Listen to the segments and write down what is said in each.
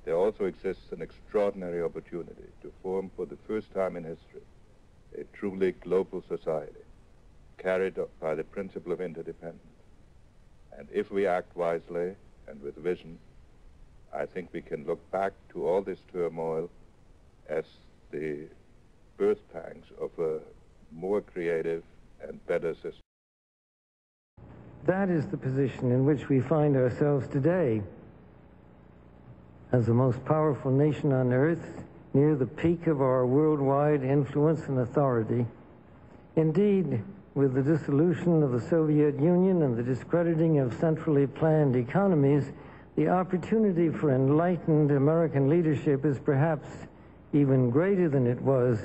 there also exists an extraordinary opportunity to form for the first time in history a truly global society, carried by the principle of interdependence. And if we act wisely and with vision, I think we can look back to all this turmoil as the birth pangs of a more creative and better system. That is the position in which we find ourselves today. As the most powerful nation on earth, near the peak of our worldwide influence and authority. Indeed, with the dissolution of the Soviet Union and the discrediting of centrally planned economies, the opportunity for enlightened American leadership is perhaps even greater than it was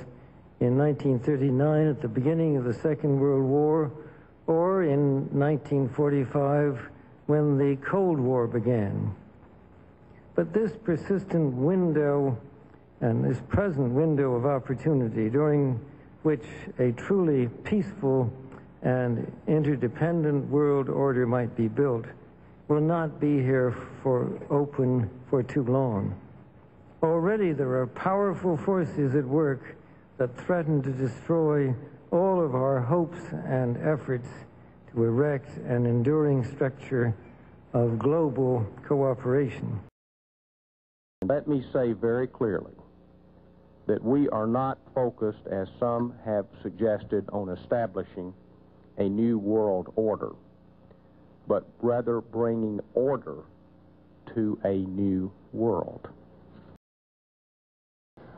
in 1939 at the beginning of the Second World War, or in 1945 when the Cold War began. But this persistent window and this present window of opportunity during which a truly peaceful and interdependent world order might be built will not be here for too long. Already there are powerful forces at work that threaten to destroy all of our hopes and efforts to erect an enduring structure of global cooperation. Let me say very clearly that we are not focused, as some have suggested, on establishing a new world order, but rather bringing order to a new world.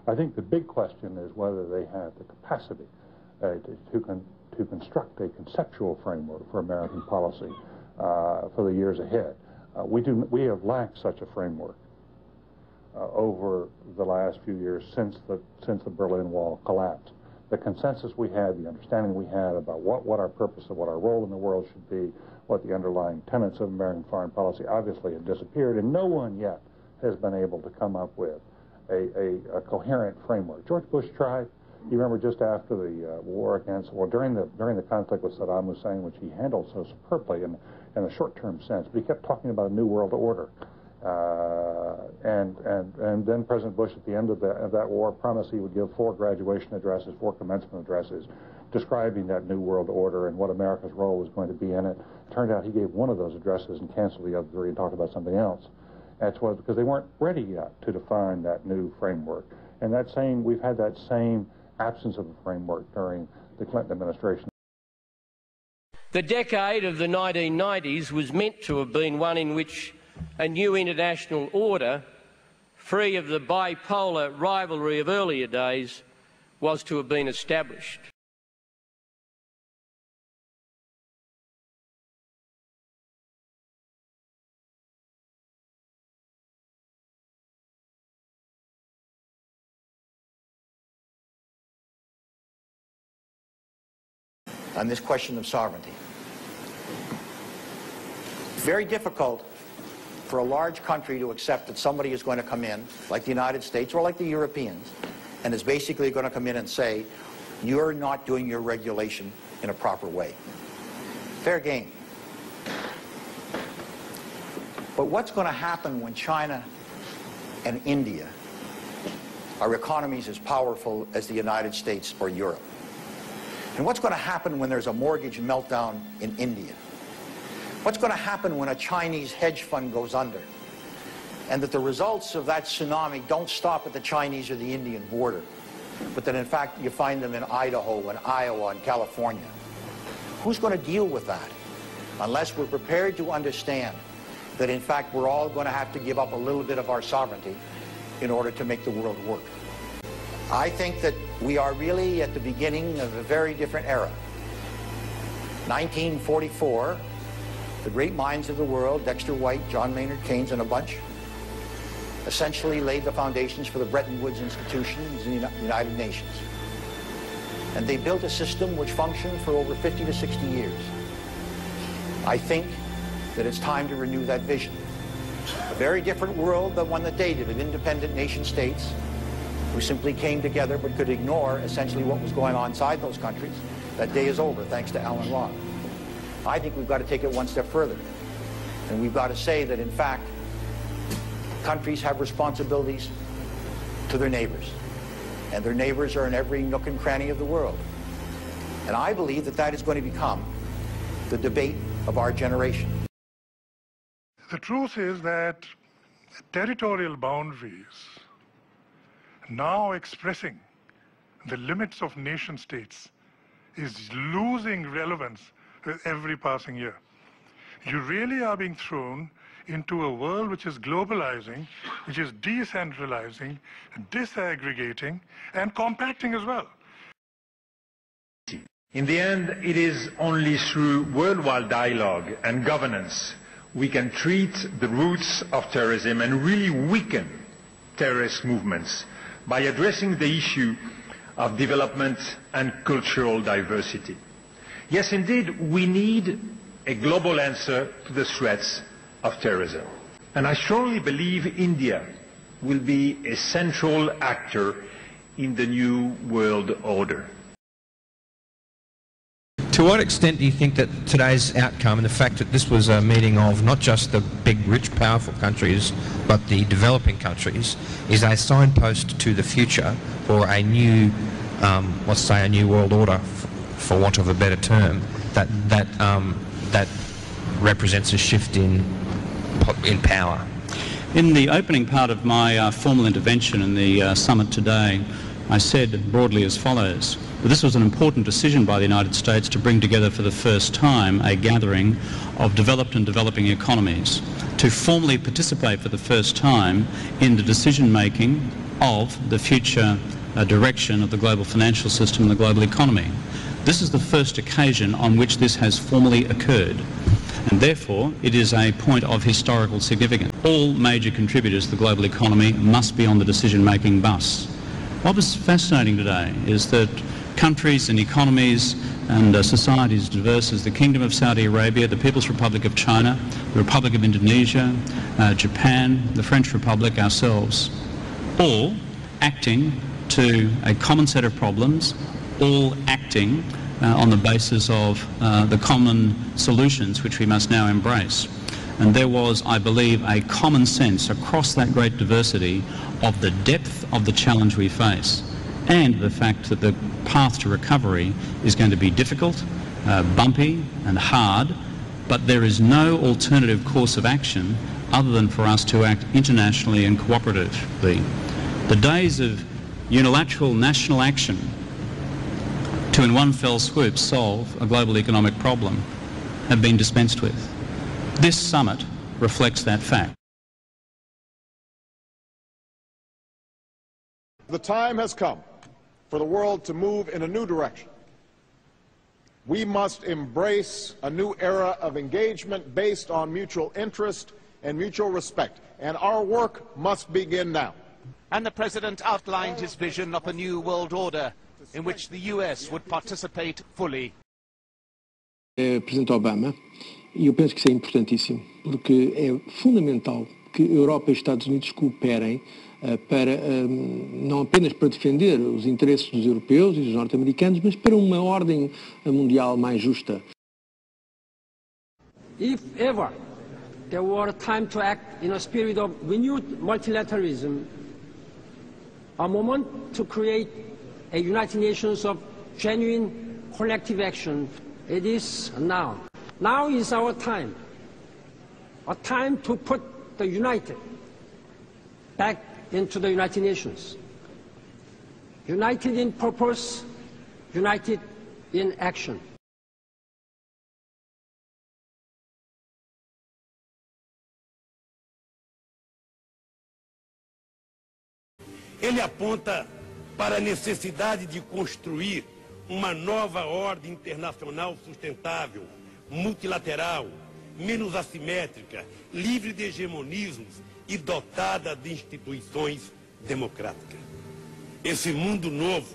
I think the big question is whether they have the capacity to construct a conceptual framework for American policy for the years ahead. We have lacked such a framework over the last few years since the Berlin Wall collapsed. The consensus we had, the understanding we had about what our purpose and what our role in the world should be, what the underlying tenets of American foreign policy obviously had disappeared, and no one yet has been able to come up with a coherent framework. George Bush tried. You remember just after the war against, well, during the conflict with Saddam Hussein, which he handled so superbly in a short-term sense, but he kept talking about a new world order. And then President Bush, at the end of that war, promised he would give 4 graduation addresses, 4 commencement addresses, describing that new world order and what America's role was going to be in it. It turned out he gave one of those addresses and canceled the other 3 and talked about something else. That's what, because they weren't ready yet to define that new framework. And we've had that same absence of a framework during the Clinton administration. The decade of the 1990s was meant to have been one in which a new international order, free of the bipolar rivalry of earlier days, was to have been established. On this question of sovereignty. Very difficult for a large country to accept that somebody is going to come in, like the United States or like the Europeans, and is basically going to come in and say, you're not doing your regulation in a proper way. Fair game. But what's going to happen when China and India are economies as powerful as the United States or Europe? And what's going to happen when there's a mortgage meltdown in India? What's going to happen when a Chinese hedge fund goes under? And that the results of that tsunami don't stop at the Chinese or the Indian border, but that in fact you find them in Idaho and Iowa and California. Who's going to deal with that? Unless we're prepared to understand that in fact we're all going to have to give up a little bit of our sovereignty in order to make the world work. I think that we are really at the beginning of a very different era. 1944, the great minds of the world, Dexter White, John Maynard Keynes, and a bunch, essentially laid the foundations for the Bretton Woods institutions in the United Nations. And they built a system which functioned for over 50 to 60 years. I think that it's time to renew that vision. A very different world than one that dated of independent nation states who simply came together but could ignore essentially what was going on inside those countries. That day is over, thanks to Alan Locke. I think we've got to take it one step further. And we've got to say that, in fact, countries have responsibilities to their neighbors, and their neighbors are in every nook and cranny of the world. And I believe that that is going to become the debate of our generation. The truth is that territorial boundaries, now expressing the limits of nation states, is losing relevance with every passing year. You really are being thrown into a world which is globalizing, which is decentralizing, disaggregating, and compacting as well. In the end, it is only through worldwide dialogue and governance we can treat the roots of terrorism and really weaken terrorist movements by addressing the issue of development and cultural diversity. Yes, indeed, we need a global answer to the threats of terrorism. And I strongly believe India will be a central actor in the new world order. To what extent do you think that today's outcome and the fact that this was a meeting of not just the big, rich, powerful countries, but the developing countries, is a signpost to the future for a new, let's say, a new world order, for want of a better term, that represents a shift in power? In the opening part of my formal intervention in the summit today, I said broadly as follows: that this was an important decision by the United States to bring together for the first time a gathering of developed and developing economies to formally participate for the first time in the decision-making of the future direction of the global financial system and the global economy. This is the first occasion on which this has formally occurred, and therefore it is a point of historical significance. All major contributors to the global economy must be on the decision-making bus. What was fascinating today is that countries and economies and societies diverse as the Kingdom of Saudi Arabia, the People's Republic of China, the Republic of Indonesia, Japan, the French Republic, ourselves, all acting to a common set of problems, all acting on the basis of the common solutions which we must now embrace. And there was, I believe, a common sense across that great diversity of the depth of the challenge we face, and the fact that the path to recovery is going to be difficult, bumpy and hard, but there is no alternative course of action other than for us to act internationally and cooperatively. The days of unilateral national action to in one fell swoop solve a global economic problem have been dispensed with. This summit reflects that fact. The time has come for the world to move in a new direction. We must embrace a new era of engagement based on mutual interest and mutual respect, and our work must begin now. And the President outlined his vision of a new world order in which the US would participate fully. Presidente Obama, e eu penso que isso é importantíssimo, porque é fundamental que Europa e Estados Unidos cooperem para, não apenas para defender os interesses dos europeus e dos norte-americanos, mas para uma ordem mundial mais justa. If ever there were time to act in a spirit of renewed multilateralism, a moment to create a United Nations of genuine collective action, it is now. Now is our time, a time to put the united back into the United Nations. United in purpose, united in action. Ele aponta para a necessidade de construir uma nova ordem internacional sustentável, multilateral, menos assimétrica, livre de hegemonismos e dotada de instituições democráticas. Esse mundo novo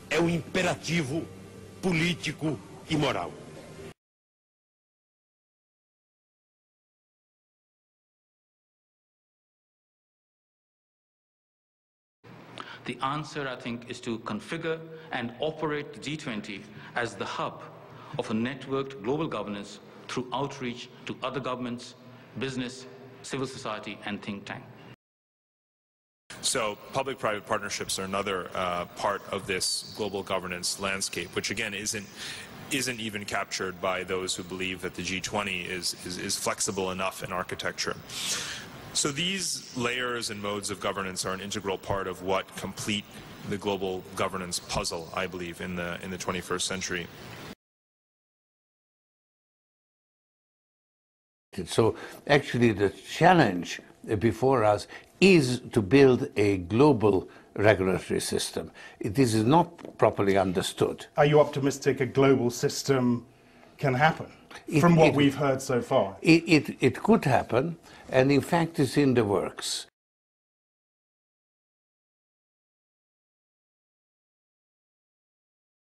é um imperativo político e moral. The answer, I think, is to configure and operate the G20 as the hub of a networked global governance through outreach to other governments, business, civil society, and think tank. So public-private partnerships are another part of this global governance landscape, which again isn't even captured by those who believe that the G20 is flexible enough in architecture. So these layers and modes of governance are an integral part of what complete the global governance puzzle, I believe, in the 21st century. So actually the challenge before us is to build a global regulatory system. This is not properly understood. Are you optimistic a global system can happen from what we've heard so far? It could happen, and in fact it's in the works.